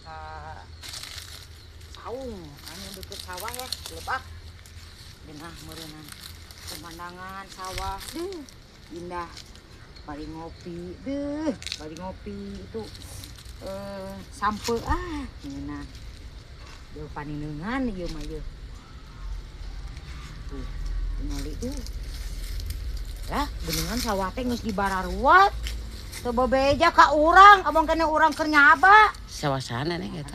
ka saung anu deket sawah ya lebak denah meureunna pemandangan sawah indah bari ngopi bari ngopi itu sampe ngeunah jeuh panindeungan ieu mah ieu tuh tingali tuh lah beneran sawah teh geus dibararuat teu bebeja ka urang abang kena urang keur nyaba sawah sana neng eta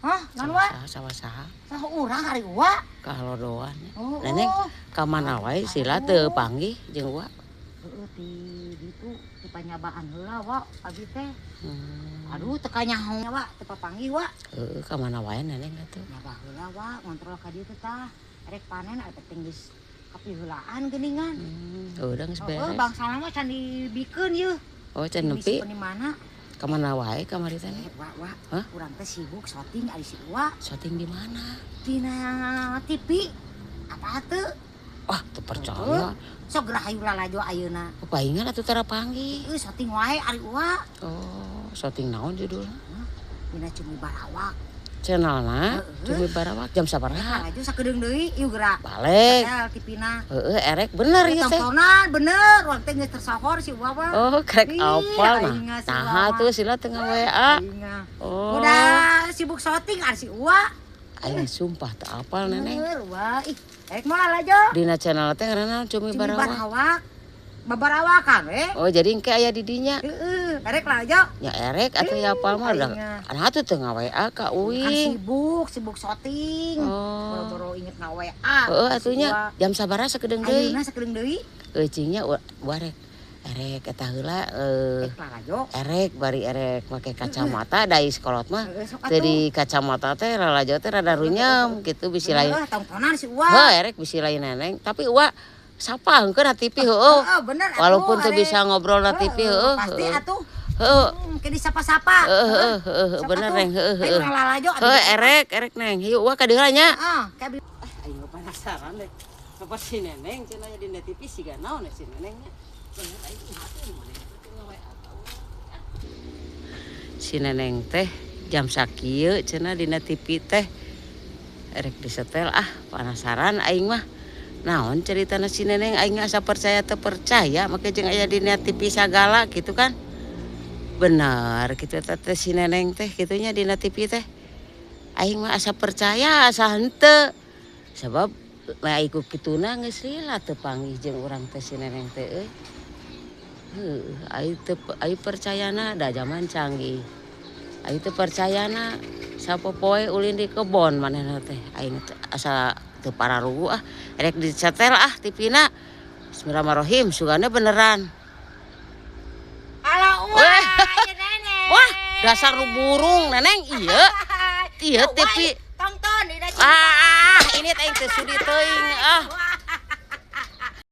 hah naon wa sawah saha saha urang hari wa ka halodoan neneng ka mana wae sila teu panggih jeung wa heueuh ti ditu ti panyabaan heula wa abi teh aduh teu kanyaho wa teu papanggih wa heueuh ka mana wae neneng atuh nyaba heula wa ngontrol ka dieu teh tah rek panen aya teh geus kapiheulaan geuningan udah geus beres bangsana mah can dibikeun ieu oh can nepi di mana ka mana wae kamari teh wa hah urang teh sibuk syuting ari si wa syuting di mana tina TV apa teu wah teu percaya sok rahayu lalajo ayeuna papaingan atuh tara panggih syuting wae ari wa oh syuting naon judulna dina Cumi Barawak channelna Cumi Barawak jam sabaraha lalajo sakedeung deui ieu gerak balik TV-na heueuh erek bener ieu teh tontonan bener urang teh geus tersohor si wa oh karek apal nah taha tuh sila tengah WA oh udah sibuk syuting ari si Uwa aing sumpah teu apal neneng wah ih erek moal lalajo dina channel teh ngaranna Cumi Barawak babarawakan oh jadi engke aya di dinya heeh erek lalajo nya erek atuh ya apal mah udah anaha tuh teu nga-WA ka Uing sibuk syuting boro-boro inget nga-WA heeh atuh nya jam sabaraha sakedeung deui ayeuna sakedeung deui cingnya warek erek eta heula lalajo erek bari erek make kacamata dai sekolot mah teu di kacamata teh lalajo teh rada runyem kitu bisi lain tontonan si Uwa heuh erek bisi lain neneng tapi Uwa sapa hengkeun na TV heueuh walaupun teu bisa ngobrol na TV heueuh pasti atuh heueuh ke disapa-sapa heueuh bener neng heueuh lalajo erek neng hieu Uwa ka dieu nya heeh aing penasaran deh apa si neneng cenah di TV siga naon si nenengnya si neneng teh jam sakieu cenah dina TV teh erek disetel penasaran aing mah naon ceritana si neneng aing asa percaya teu percaya make jeung aya dina TV sagala gitu kan bener kitu teh si neneng teh kitunya dina TV teh aing mah asa percaya asa henteu sebab nah ikut kituna geus lila teu panggih jeung urang teh si neneng teh euy ai percayana da zaman canggih ai teu percayana sapopoe ulin di kebon manehna teh aing asa teu pararugu erek dicetel TV-na Bismillahirrahmanirrahim sugana beneran ala Uwa neneng wah dasar lu burung neneng iya TV tonton ini teh teu sudi teuing